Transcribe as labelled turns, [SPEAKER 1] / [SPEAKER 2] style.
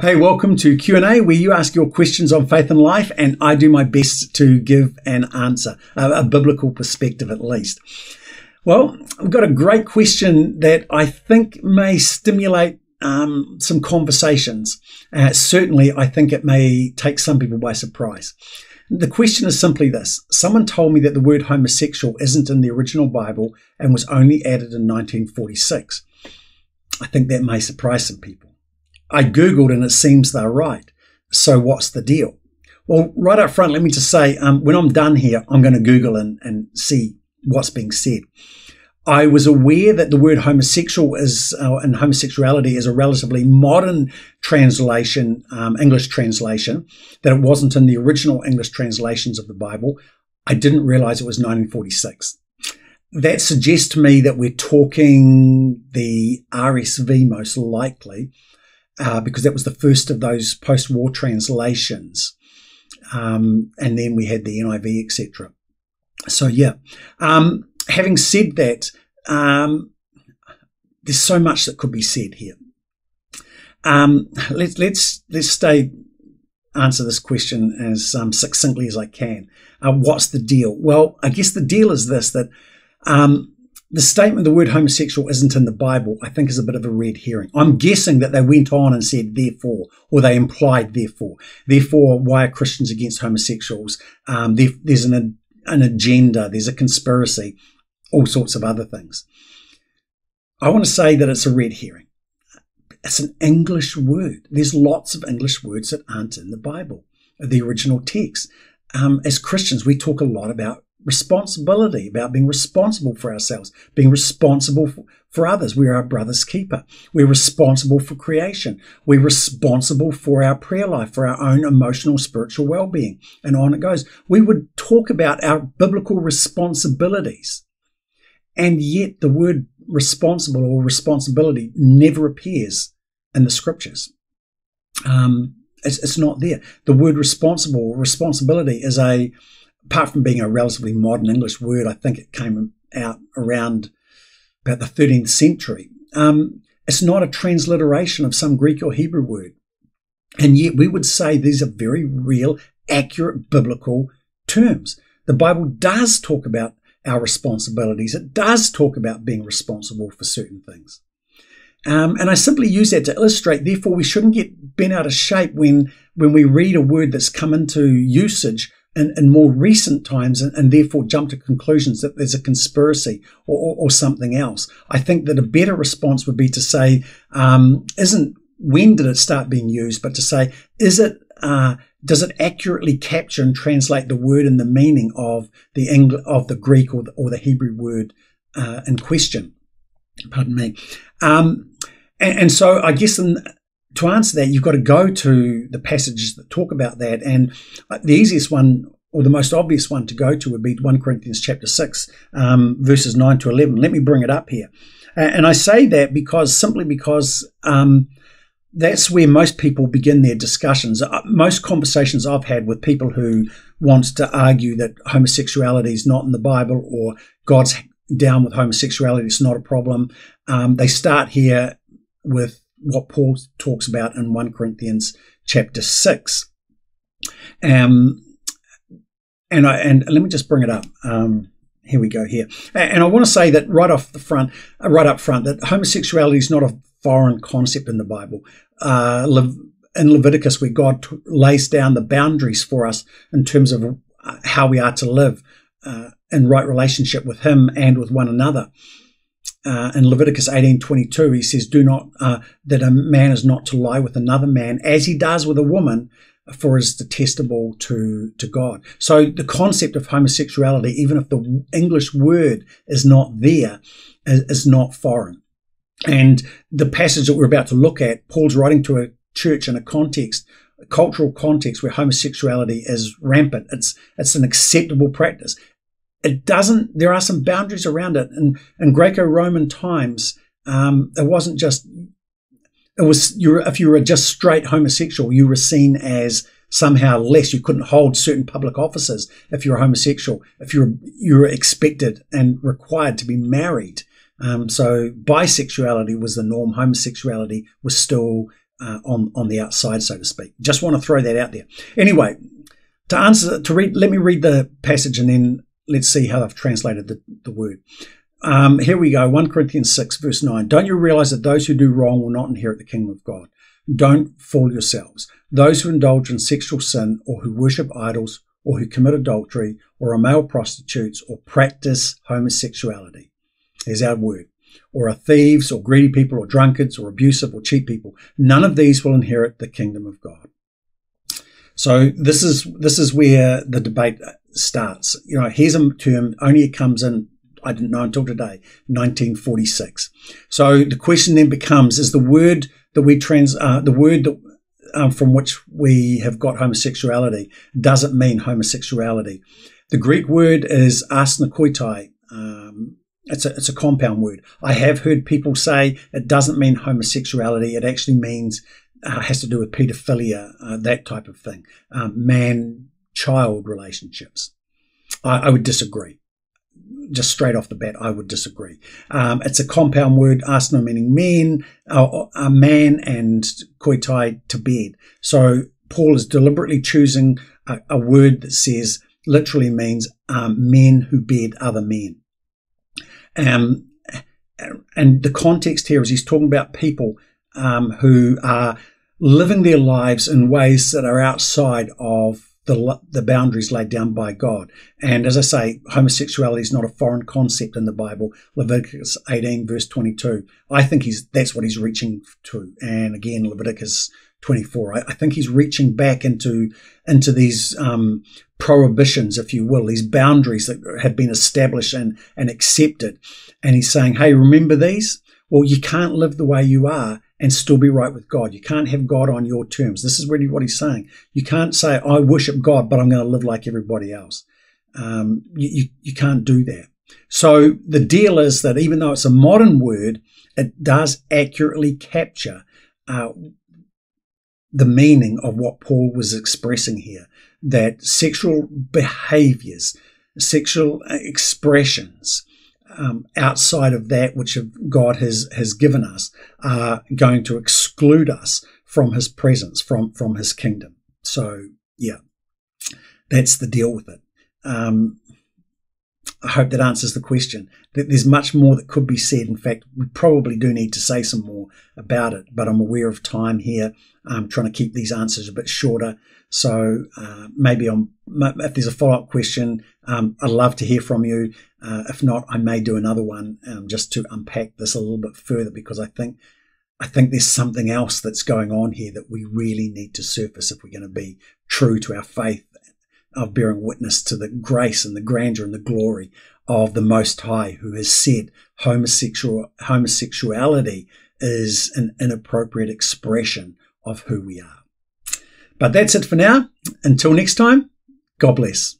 [SPEAKER 1] Hey, welcome to Q&A, where you ask your questions on faith and life, and I do my best to give an answer, a biblical perspective at least. Well, I've got a great question that I think may stimulate some conversations. Certainly, I think it may take some people by surprise. The question is simply this. Someone told me that the word homosexual isn't in the original Bible and was only added in 1946. I think that may surprise some people. I Googled and it seems they're right. So what's the deal? Well, right up front, let me just say, when I'm done here, I'm going to Google and see what's being said. I was aware that the word homosexual and homosexuality is a relatively modern translation, English translation, that it wasn't in the original English translations of the Bible. I didn't realize it was 1946. That suggests to me that we're talking the RSV most likely, because that was the first of those post-war translations. And then we had the NIV, etc. So, yeah. Having said that, there's so much that could be said here. Let's answer this question as succinctly as I can. What's the deal? Well, I guess the deal is this, that the statement the word homosexual isn't in the Bible, I think, is a bit of a red herring. I'm guessing that they went on and said therefore, or they implied therefore. Therefore, why are Christians against homosexuals? There's an agenda, there's a conspiracy, all sorts of other things. I want to say that it's a red herring. It's an English word. There's lots of English words that aren't in the Bible, the original text. As Christians, we talk a lot about responsibility, about being responsible for ourselves, being responsible for others. We're our brother's keeper. We're responsible for creation. We're responsible for our prayer life, for our own emotional, spiritual well-being, and on it goes. We would talk about our biblical responsibilities, and yet the word responsible or responsibility never appears in the scriptures. It's not there. The word responsible or responsibility is apart from being a relatively modern English word, I think it came out around about the 13th century. It's not a transliteration of some Greek or Hebrew word. And yet we would say these are very real, accurate biblical terms. The Bible does talk about our responsibilities. It does talk about being responsible for certain things. And I simply use that to illustrate, therefore, we shouldn't get bent out of shape when we read a word that's come into usage in more recent times and therefore jump to conclusions that there's a conspiracy or something else. I think that a better response would be to say, when did it start being used, but to say, does it accurately capture and translate the word and the meaning of the Greek or the Hebrew word in question? Pardon me. And so I guess to answer that, you've got to go to the passages that talk about that. And the easiest one, or the most obvious one to go to, would be 1 Corinthians chapter 6, verses 9 to 11. Let me bring it up here. And I say that simply because that's where most people begin their discussions. Most conversations I've had with people who want to argue that homosexuality is not in the Bible, or God's down with homosexuality, it's not a problem. They start here with what Paul talks about in 1 Corinthians chapter 6. And let me just bring it up. Here we go here. And I want to say that right up front, that homosexuality is not a foreign concept in the Bible. In Leviticus, where God lays down the boundaries for us in terms of how we are to live in right relationship with Him and with one another. In Leviticus 18:22, he says, "Do not that a man is not to lie with another man as he does with a woman, for it is detestable to God." So the concept of homosexuality, even if the English word is not there, is not foreign. And the passage that we're about to look at, Paul's writing to a church in a cultural context where homosexuality is rampant. It's an acceptable practice. There are some boundaries around it. And in Greco-Roman times, it wasn't just, if you were just straight homosexual, you were seen as somehow less. You couldn't hold certain public offices if you were homosexual. If you were expected and required to be married. So bisexuality was the norm. Homosexuality was still on the outside, so to speak. Just want to throw that out there. Anyway, let me read the passage and then let's see how they've translated the word. Here we go, 1 Corinthians 6, verse 9. Don't you realize that those who do wrong will not inherit the kingdom of God? Don't fool yourselves. Those who indulge in sexual sin, or who worship idols, or who commit adultery, or are male prostitutes, or practice homosexuality, here's our word, or are thieves, or greedy people, or drunkards, or abusive, or cheat people, none of these will inherit the kingdom of God. So this is where the debate starts. Here's a term, only it comes in, I didn't know until today, 1946. So the question then becomes, is the word that from which we have got homosexuality, does it mean homosexuality? The Greek word is asnakoitai. It's a compound word. I have heard people say it doesn't mean homosexuality. It actually means has to do with pedophilia, that type of thing, man-child relationships. I would disagree. Just straight off the bat, I would disagree. It's a compound word, asana meaning men, a man, and koitai to bed. So Paul is deliberately choosing a word that says, literally means men who bed other men. And the context here is he's talking about people who are living their lives in ways that are outside of the boundaries laid down by God. And as I say, homosexuality is not a foreign concept in the Bible. Leviticus 18 verse 22. I think that's what he's reaching to. And again, Leviticus 24. I think he's reaching back into these prohibitions, if you will, these boundaries that have been established and accepted. And he's saying, hey, remember these? Well, you can't live the way you are and still be right with God. You can't have God on your terms. This is really what he's saying. You can't say, I worship God, but I'm going to live like everybody else. You can't do that. So the deal is that even though it's a modern word, it does accurately capture the meaning of what Paul was expressing here, that sexual behaviors, sexual expressions, outside of that which God has given us are going to exclude us from his presence, from his kingdom. So, yeah, that's the deal with it. I hope that answers the question. There's much more that could be said. In fact, we probably do need to say some more about it, but I'm aware of time here. I'm trying to keep these answers a bit shorter. So maybe if there's a follow-up question, I'd love to hear from you. If not, I may do another one just to unpack this a little bit further, because I think there's something else that's going on here that we really need to surface if we're going to be true to our faith of bearing witness to the grace and the grandeur and the glory of the Most High, who has said homosexuality is an inappropriate expression of who we are. But that's it for now. Until next time, God bless.